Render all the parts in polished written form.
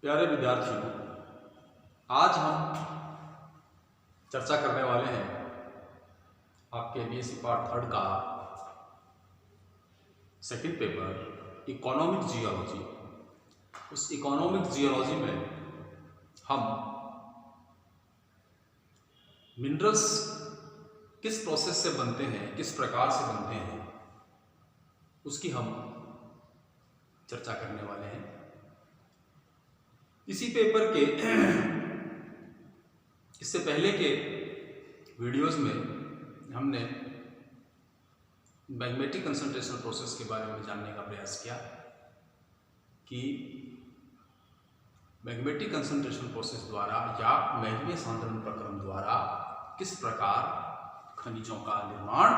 प्यारे विद्यार्थियों, आज हम चर्चा करने वाले हैं आपके बीएससी पार्ट 3 का सेकंड पेपर इकोनॉमिक जियोलॉजी। उस इकोनॉमिक जियोलॉजी में हम मिनरल्स किस प्रोसेस से बनते हैं, किस प्रकार से बनते हैं, उसकी हम चर्चा करने वाले हैं। इसी पेपर के इससे पहले के वीडियोस में हमने मैग्मेटिक कंसंट्रेशन प्रोसेस के बारे में जानने का प्रयास किया कि मैग्मेटिक कंसंट्रेशन प्रोसेस द्वारा या मैग्नीय सांद्रण प्रक्रम द्वारा किस प्रकार खनिजों का निर्माण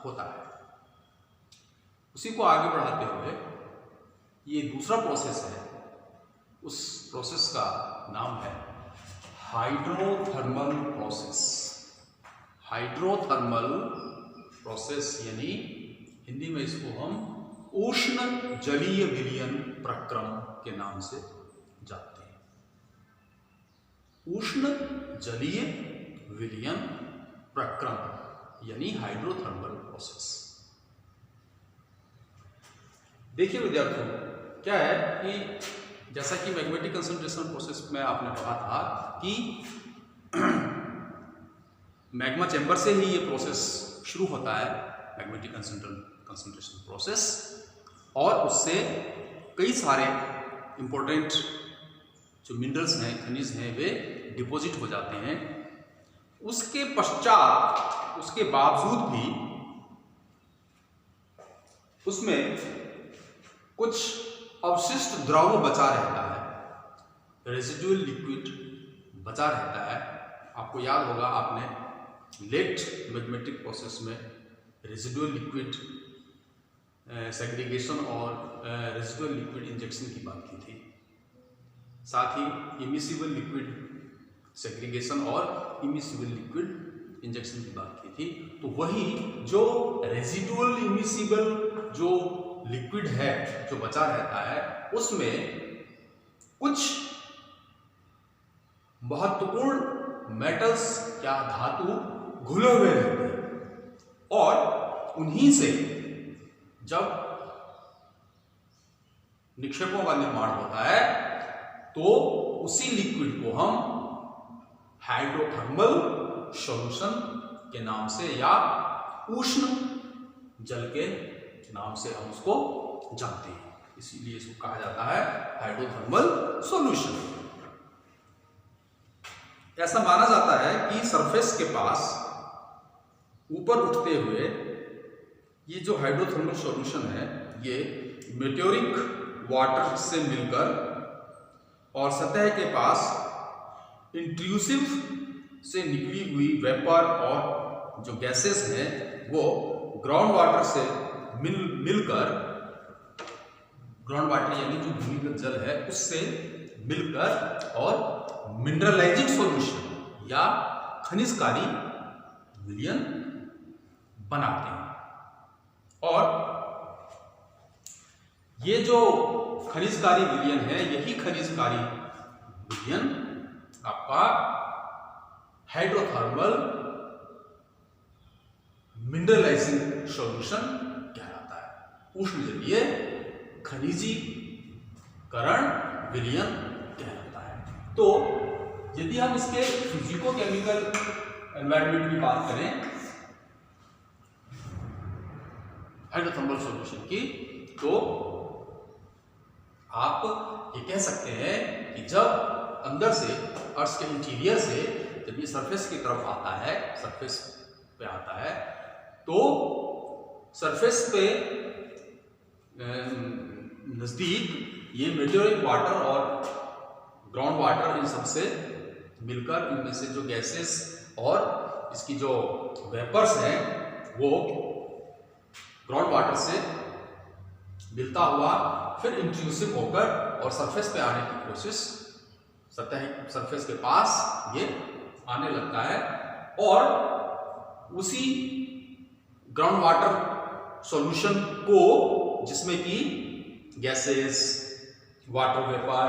होता है। उसी को आगे बढ़ाते हुए ये दूसरा प्रोसेस है, उस प्रोसेस का नाम है हाइड्रोथर्मल प्रोसेस। हाइड्रोथर्मल प्रोसेस यानी हिंदी में इसको हम उष्ण जलीय विलयन प्रक्रम के नाम से जानते हैं। उष्ण जलीय विलयन प्रक्रम यानी हाइड्रोथर्मल प्रोसेस। देखिए विद्यार्थियों, क्या है कि जैसा कि मैग्नेटिक कंसंट्रेशन प्रोसेस में आपने पढ़ा था कि मैग्मा चैम्बर से ही ये प्रोसेस शुरू होता है, मैग्नेटिक कंसंट्रेशन प्रोसेस, और उससे कई सारे इंपॉर्टेंट जो मिनरल्स हैं, खनिज हैं, वे डिपॉजिट हो जाते हैं। उसके पश्चात, उसके बावजूद भी उसमें कुछ अवशिष्ट द्रव बचा रहता है, रेजिडुअल लिक्विड बचा रहता है। आपको याद होगा, आपने लेट मैग्मेटिक प्रोसेस में रेजिडुअल लिक्विड सेग्रीगेशन और रेजिडुअल लिक्विड इंजेक्शन की बात की थी, साथ ही इमिसिबल लिक्विड सेग्रीगेशन और इमिसिबल लिक्विड इंजेक्शन की बात की थी। तो वही जो रेजिडुअल इमिसिबल जो लिक्विड है, जो बचा रहता है, उसमें कुछ महत्वपूर्ण मेटल्स या धातु घुले हुए रहते हैं, और उन्हीं से जब निक्षेपों का निर्माण होता है तो उसी लिक्विड को हम हाइड्रोथर्मल सॉल्यूशन के नाम से या उष्ण जल के नाम से हम उसको जानते हैं। इसीलिए इसको कहा जाता है हाइड्रोथर्मल सॉल्यूशन। ऐसा माना जाता है कि सरफेस के पास ऊपर उठते हुए ये जो हाइड्रोथर्मल सॉल्यूशन है, ये मेटेओरिक वाटर से मिलकर और सतह के पास इंट्रूसिव से निकली हुई वेपर और जो गैसेस हैं वो ग्राउंड वाटर से मिलकर, ग्राउंड वाटर यानी जो भूमिगत जल है उससे मिलकर और मिनरलाइजिंग सॉल्यूशन या खनिजकारी विलयन बनाते हैं। और ये जो खनिजकारी विलयन है, यही खनिजकारी विलयन आपका हाइड्रोथर्मल मिनरलाइजिंग सॉल्यूशन कहलाता है, उष्ण जलीय खनिजीकरण विलयन कहलाता है। तो यदि हम इसके फिजिको केमिकल एनवायरनमेंट की बात करें हाइड्रोथर्मल सॉल्यूशन की, तो आप ये कह सकते हैं कि जब अंदर से, अर्थ के इंटीरियर से जब ये सरफेस की तरफ आता है, सरफेस पे आता है, तो सरफेस पे नजदीक ये मेटेओरिक वाटर और ग्राउंड वाटर इन सबसे मिलकर, इनमें से जो गैसेस और इसकी जो वेपर्स हैं वो ग्राउंड वाटर से मिलता हुआ फिर इंट्रूसिव होकर और सरफेस पे आने की कोशिश, सरफेस के पास ये आने लगता है, और उसी ग्राउंड वाटर सॉल्यूशन को, जिसमें कि gases, water vapour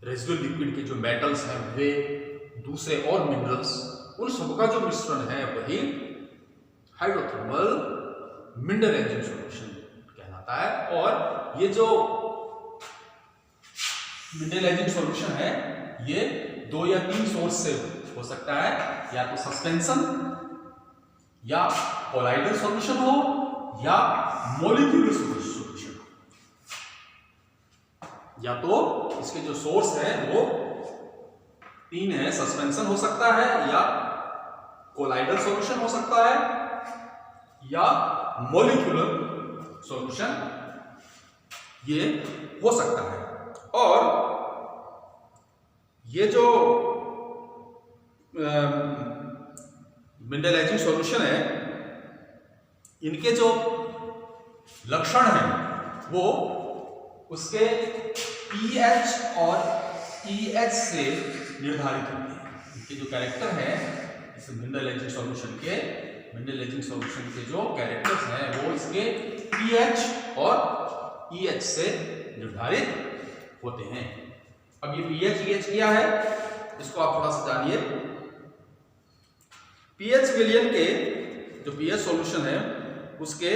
residual liquid के जो मेटल्स हैं वे, दूसरे और मिनरल्स, उन सबका जो मिश्रण है वही हाइड्रोथर्मल मिनरलाइजिंग सॉल्यूशन कहलाता है। और ये जो मिनरलाइजिंग सॉल्यूशन है ये 2 या 3 सोर्स से हो सकता है, या तो सस्पेंशन या कोलाइडल सॉल्यूशन हो या मॉलिक्यूलर सॉल्यूशन हो। या तो इसके जो सोर्स है वो 3 है, सस्पेंशन हो सकता है या कोलाइडल सॉल्यूशन हो सकता है या मॉलिक्यूलर सॉल्यूशन ये हो सकता है। और ये जो मिनरलाइजिंग सॉल्यूशन है इनके जो लक्षण हैं वो उसके pH और EH से निर्धारित होते हैं। इनके जो कैरेक्टर है इस मिनरलाइजिंग सॉल्यूशन के जो कैरेक्टर्स हैं वो इसके pH और EH से निर्धारित होते हैं। अब ये pH EH क्या है इसको आप थोड़ा सा जानिए। pH विलयन के जो pH सॉल्यूशन है उसके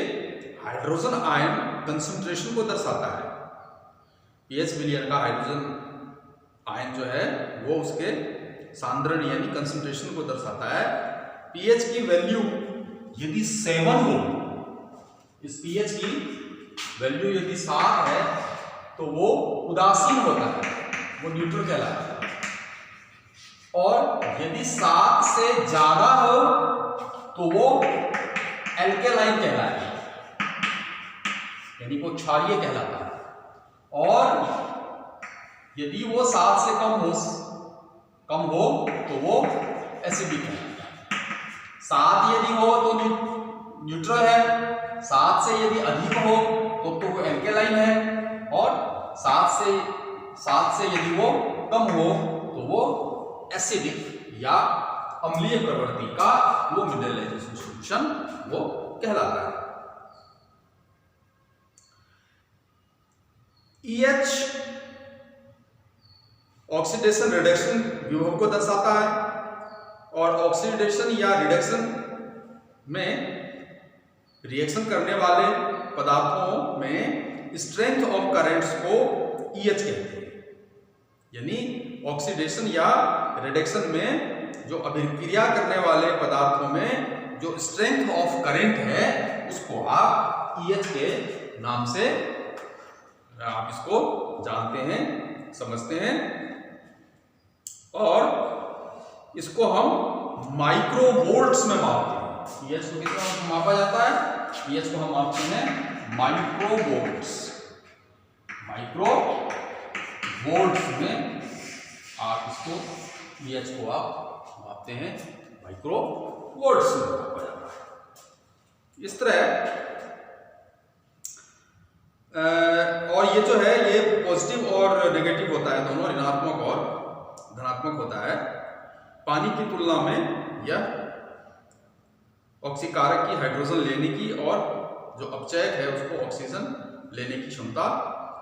हाइड्रोजन आयन कंसंट्रेशन को दर्शाता है। pH विलयन का हाइड्रोजन आयन जो है वो उसके सांद्रण यानी कंसंट्रेशन को दर्शाता है। pH की वैल्यू यदि 7 हो, इस pH की वैल्यू यदि 7 है तो वो उदासीन होता है, वो न्यूट्रल कहलाता है। और यदि 7 से ज्यादा हो तो वो एल्केलाइन कहलाता है, यानी वो क्षारीय कहलाता है। और यदि वो 7 से कम हो तो वो एसिडिक है। 7 यदि हो तो न्यूट्रल है, 7 से यदि अधिक हो तो वो एल्केलाइन है, और 7 से यदि वो कम हो तो वो एसिडिक या अम्लीय प्रवृत्ति का वो मिनरलाइजेशन सॉल्यूशन वो कहलाता है। EH ऑक्सीडेशन रिडक्शन विभव को दर्शाता है, और ऑक्सीडेशन या रिडक्शन में रिएक्शन करने वाले पदार्थों में स्ट्रेंथ ऑफ करेंट्स को EH कहते हैं। यानी ऑक्सीडेशन या रिडक्शन में जो अभिक्रिया करने वाले पदार्थों में जो स्ट्रेंथ ऑफ करंट है उसको आप EH के नाम से आप इसको जानते हैं, समझते हैं। और इसको हम माइक्रोवोल्ट्स में मापते हैं। EH को कितना मापा जाता है? EH को हम मापते हैं माइक्रोवोल्ट्स में आप इसको EH को आप मापते हैं माइक्रोवोल्ट्स में मापा जाता है। इस तरह और ये जो है ये पॉजिटिव और नेगेटिव होता है, दोनों ऋणात्मक और धनात्मक होता है। पानी की तुलना में यह ऑक्सीकारक की हाइड्रोजन लेने की और जो अपचयक है उसको ऑक्सीजन लेने की क्षमता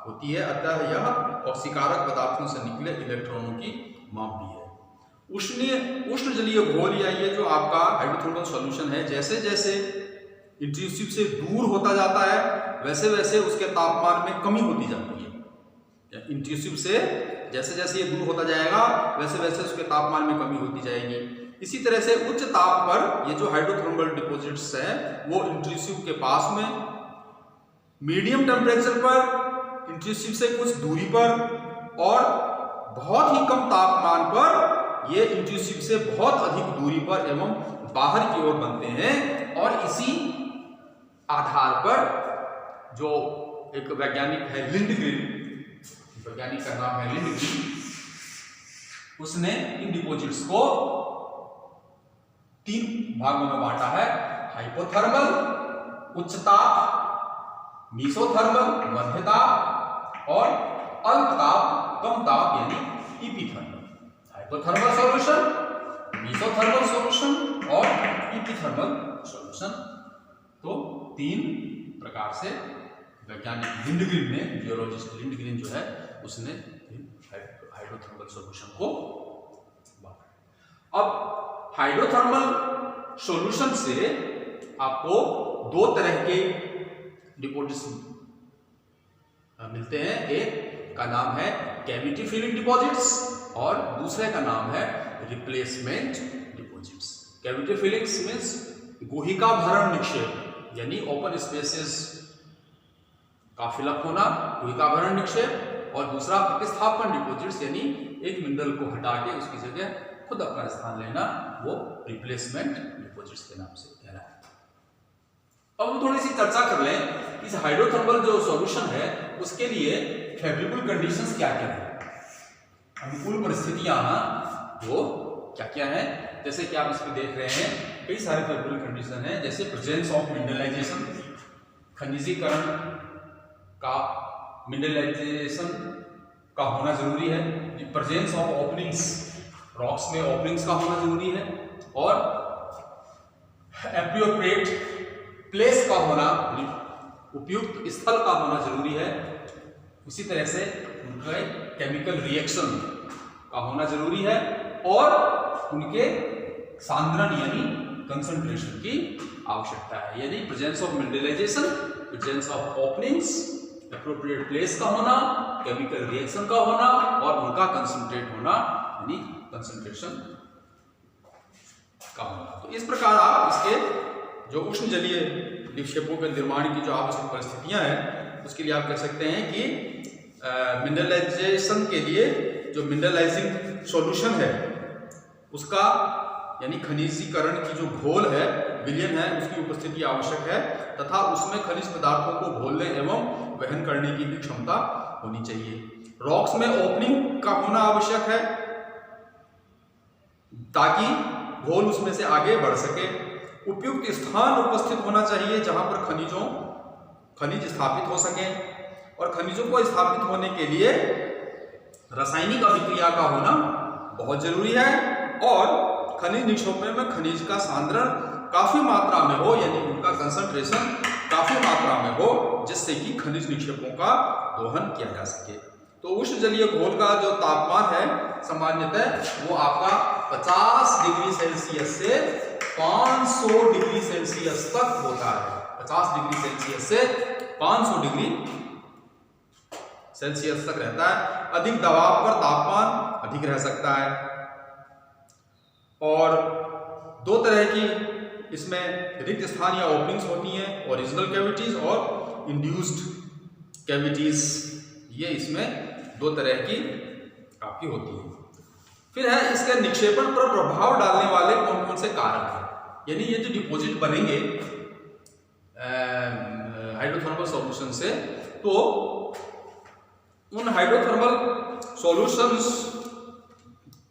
होती है, अतः यह ऑक्सीकारक पदार्थों से निकले इलेक्ट्रॉनों की माप भी है। उष्ण जलीय घोल या ये जो आपका हाइड्रोथर्मल सॉल्यूशन है जैसे जैसे इंट्रूसिव से दूर होता जाता है वैसे वैसे उसके तापमान में कमी होती जाती है। इंट्रूसिव से जैसे जैसे ये दूर होता जाएगा वैसे वैसे उसके तापमान में कमी होती जाएगी। इसी तरह से उच्च ताप पर ये जो हाइड्रोथर्मल डिपॉजिट्स हैं वो इंट्रूसिव के पास में, मीडियम टेम्परेचर पर इंट्रूसिव से कुछ दूरी पर, और बहुत ही कम तापमान पर ये इंट्रूसिव से बहुत अधिक दूरी पर एवं बाहर की ओर बनते हैं। और इसी आधार पर जो एक वैज्ञानिक है लिंडग्रेन, वैज्ञानिक का नाम है लिंडग्रेन, उसने इन डिपॉजिट्स को 3 भागों में बांटा है। हाइपोथर्मल उच्च ताप, मीसोथर्मल मध्य ताप, और अल्प ताप कम ताप यानी इपीथर्मल। हाइपोथर्मल सॉल्यूशन, मीसोथर्मल सॉल्यूशन और इपीथर्मल सॉल्यूशन। तो 3 प्रकार से वैज्ञानिक लिंडग्रेन ने, जियोलॉजिस्ट लिंडग्रेन जो है उसने हाइड्रोथर्मल सॉल्यूशन को बनाएं। अब हाइड्रोथर्मल सॉल्यूशन से आपको दो तरह के डिपोजिट्स मिलते हैं। एक का नाम है कैविटी फिलिंग डिपॉजिट्स और दूसरे का नाम है replacement deposits. Cavity fillings means गुहिका भरण निक्षेप, यानी ओपन स्पेसेस का फिलअप होना, गुहिका भरण निक्षेप, और दूसरा प्रतिस्थापन डिपॉजिट्स, यानी एक मिनरल को हटा के उसकी जगह खुद अपना स्थान लेना, वो रिप्लेसमेंट डिपॉजिट्स के नाम से कहलाता है। अब हम थोड़ी सी चर्चा कर लें इस हाइड्रोथर्मल जो सॉल्यूशन है उसके लिए फेवरेबल कंडीशंस क्या क्या है, अनुकूल परिस्थितियां वो क्या क्या है। जैसे कि आप इसमें देख रहे हैं कई सारे फेवरेबल कंडीशन है, जैसे प्रेजेंस ऑफ मिनरलाइजेशन, खनिजीकरण का, मिनरलाइजेशन का होना जरूरी है, प्रेजेंस ऑफ ओपनिंग्स, रॉक्स में ओपनिंग्स का होना जरूरी है, और एप्रोप्रिएट प्लेस का होना, उपयुक्त स्थल का होना जरूरी है। उसी तरह से उनका केमिकल रिएक्शन का होना जरूरी है, और उनके सांद्रण यानी कंसंट्रेशन की आवश्यकता है, यानी presence of mineralization, presence of openings, appropriate place का होना, केमिकल रिएक्शन का होना, और उनका कंसंट्रेट होना यानी कंसंट्रेशन का होना। तो इस प्रकार आप इसके जो उष्ण जलीय निक्षेपों के निर्माण की जो आवश्यक परिस्थितियां हैं उसके लिए आप कह सकते हैं कि मिनरलाइजेशन के लिए जो मिनरलाइजिंग सॉल्यूशन है उसका यानी खनिजीकरण की जो घोल है, विलयन है, उसकी उपस्थिति आवश्यक है, तथा उसमें खनिज पदार्थों को घोलने एवं वहन करने की भी क्षमता होनी चाहिए। रॉक्स में ओपनिंग का होना आवश्यक है ताकि घोल उसमें से आगे बढ़ सके। उपयुक्त स्थान उपस्थित होना चाहिए जहां पर खनिज स्थापित हो सके, और खनिजों को स्थापित होने के लिए रासायनिक अभिक्रिया का होना बहुत जरूरी है, और खनिज निक्षेपों में खनिज का सांद्रण काफी मात्रा में हो, यानी उनका कंसंट्रेशन काफी मात्रा में हो, जिससे कि खनिज निक्षेपों का दोहन किया जा सके। तो उष्ण जलीय घोल का जो तापमान है सामान्यतः वो आपका 50 डिग्री सेल्सियस से 500 डिग्री सेल्सियस तक होता है। 50 डिग्री सेल्सियस से 500 डिग्री सेल्सियस तक रहता है। अधिक दबाव पर तापमान अधिक रह सकता है, और दो तरह की इसमें रिक्त स्थान या ओपनिंग्स होती हैं, ओरिजिनल कैविटीज और इंड्यूस्ड कैविटीज। ये इसमें दो तरह की आपकी होती है। फिर है इसके निक्षेपण पर प्रभाव डालने वाले कौन कौन से कारक हैं, यानी ये जो डिपॉजिट बनेंगे हाइड्रोथर्मल सॉल्यूशन से, तो उन हाइड्रोथर्मल सॉल्यूशंस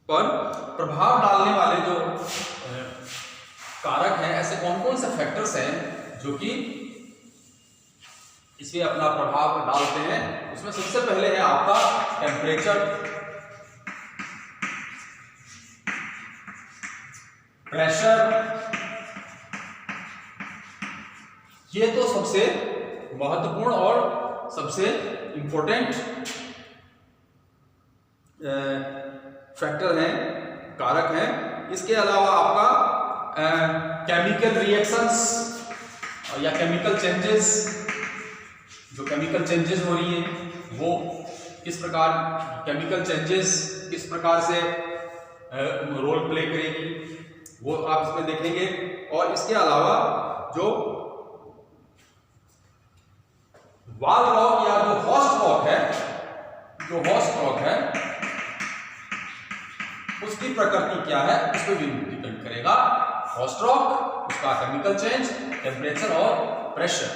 पर प्रभाव डालने वाले जो कारक हैं, ऐसे कौन कौन से फैक्टर्स हैं जो कि इसमें अपना प्रभाव डालते हैं। उसमें सबसे पहले है आपका टेम्परेचर, प्रेशर। ये तो सबसे महत्वपूर्ण और सबसे इंपॉर्टेंट फैक्टर हैं, कारक हैं। इसके अलावा आपका केमिकल रिएक्शंस या केमिकल चेंजेस, जो केमिकल चेंजेस हो रही है वो किस प्रकार, केमिकल चेंजेस किस प्रकार से रोल प्ले करेगी, वो आप इसमें देखेंगे। और इसके अलावा जो वाल रॉक या जो होस्ट रॉक है उसकी प्रकृति क्या है उस पर भी डिपेंड करेगा। होस्ट रॉक, उसका केमिकल चेंज, टेम्परेचर और प्रेशर,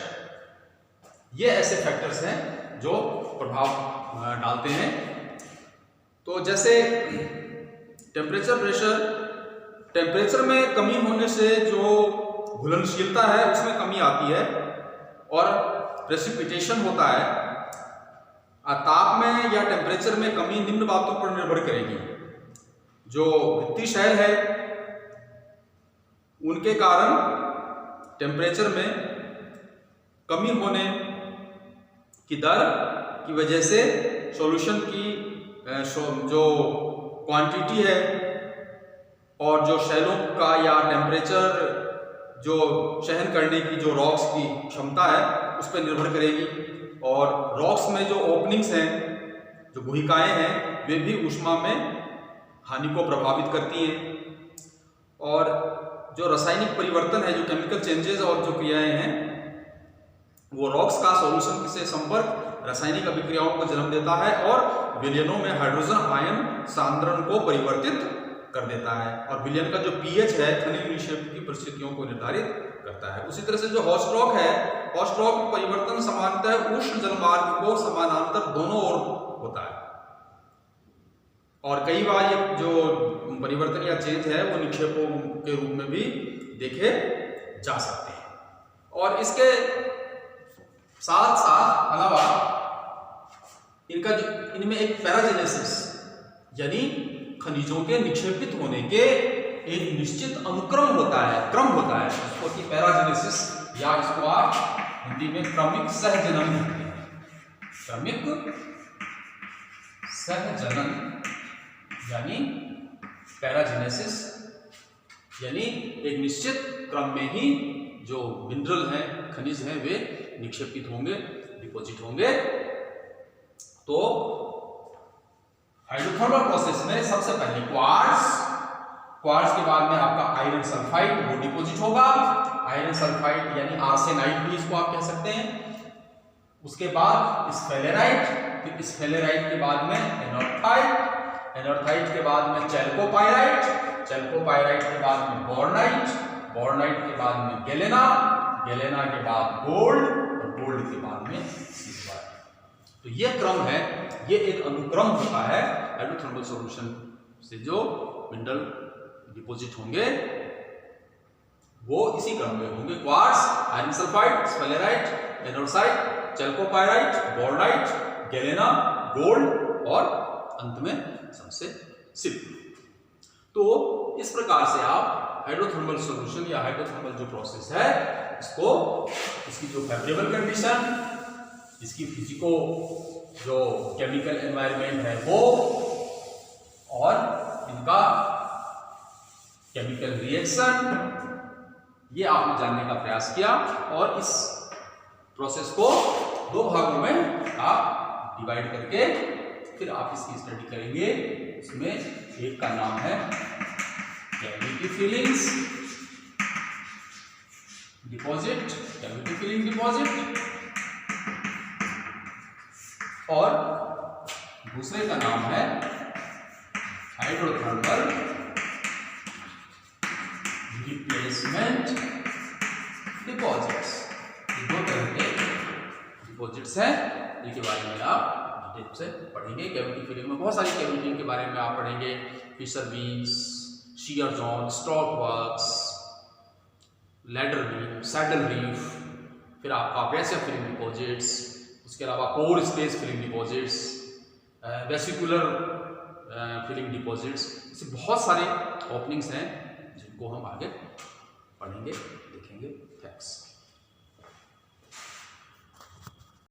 ये ऐसे फैक्टर्स हैं जो प्रभाव डालते हैं। तो जैसे टेम्परेचर, प्रेशर, टेम्परेचर में कमी होने से जो घुलनशीलता है उसमें कमी आती है, और प्रेसिपिटेशन होता है। ताप में या टेम्परेचर में कमी निम्न बातों पर निर्भर करेगी। जो भित्ति शैल है उनके कारण टेम्परेचर में कमी होने की दर की वजह से सॉल्यूशन की जो क्वांटिटी है और जो शैलों का या टेम्परेचर जो सहन करने की जो रॉक्स की क्षमता है उस पर निर्भर करेगी। और रॉक्स में जो ओपनिंग्स हैं, जो गुहिकाएं हैं, वे भी ऊष्मा में हानि को प्रभावित करती हैं। और जो रासायनिक परिवर्तन है, जो केमिकल चेंजेस और जो क्रियाएं हैं, वो रॉक्स का सॉल्यूशन से संपर्क रासायनिक अभिक्रियाओं को जन्म देता है और विलयनों में हाइड्रोजन आयन सांद्रण को परिवर्तित कर देता है। और विलयन का जो पीएच है खनिज निक्षेप की परिस्थितियों को निर्धारित करता है। उसी तरह से जो हॉट रॉक है, हॉट रॉक परिवर्तन सामान्यतः उष्ण जलमार्ग को समानांतर दोनों ओर होता है। और कई बार ये जो परिवर्तन या चेंज है वो निक्षेपों के रूप में भी देखे जा सकते हैं। और इसके साथ साथ अलावा इनमें एक पैराजेनेसिस यानी खनिजों के निक्षेपित होने के एक निश्चित अनुक्रम होता है, क्रम होता है, इसको कि पैराजेनेसिस या इसको आप हिंदी में क्रमिक सहजनन कहते हैं। क्रमिक सहजनन यानी पैराजेनेसिस यानी एक निश्चित क्रम में ही जो मिनरल हैं, खनिज हैं, वे निक्षेपित होंगे, डिपॉजिट होंगे। तो हाइड्रोथर्मल प्रोसेस में सबसे पहले क्वार्ट्ज के बाद में आपका आयरन सल्फाइड वो डिपॉजिट होगा। आयरन सल्फाइड यानी आर्सेनाइड भी इसको आप कह सकते हैं। उसके बाद स्फेलेराइट, फिर स्फेलेराइट के बाद में एनर्थाइट, एनर्थाइट के बाद में चैल्कोपाइराइट, चैल्कोपाइराइट के बाद में बोर्नाइट, बोर्नाइट के बाद में गैलेना, गैलेना के बाद गोल्ड और गोल्ड के बाद में सिल्वर। तो ये क्रम है, ये एक अनुक्रम होता है हाइड्रोथर्मल सॉल्यूशन से जो मिनरल डिपॉजिट होंगे वो इसी क्रम में होंगे। क्वार्ट्ज, आयरन सल्फाइड, स्फेलेराइट, एनोसाइट, चैल्कोपाइराइट, बोर्नाइट, गैलेना, गोल्ड और अंत में सबसे सिल्वर। तो इस प्रकार से आप हाइड्रोथर्मल सॉल्यूशन या हाइड्रोथर्मल जो प्रोसेस है इसको, इसकी जो फेवरेबल कंडीशन, इसकी फिजिको जो केमिकल एनवायरनमेंट है वो, और इनका केमिकल रिएक्शन, ये आपने जानने का प्रयास किया। और इस प्रोसेस को दो भागों में आप डिवाइड करके फिर आप इसकी स्टडी करेंगे। इसमें एक का नाम है cavity fillings deposit, cavity filling deposit, और दूसरे का नाम है हाइड्रोथर्मल रिप्लेसमेंट डिपॉजिट्स। ये दो तरह के डिपॉजिट्स हैं, इनके बारे में आप डिटेल से पढ़ेंगे। कैविटी फिलिंग में बहुत सारी कैविटी के बारे में आप पढ़ेंगे, fissure veins, shear zone, stockworks, ladder बीम, सैडल रीफ, फिर आपका वैसे फिलिंग डिपॉजिट्स, उसके अलावा core space filling deposits, vesicular filling deposits, ऐसे बहुत सारे ओपनिंग्स हैं जिनको हम आगे पढ़ेंगे, देखेंगे। थैंक्स।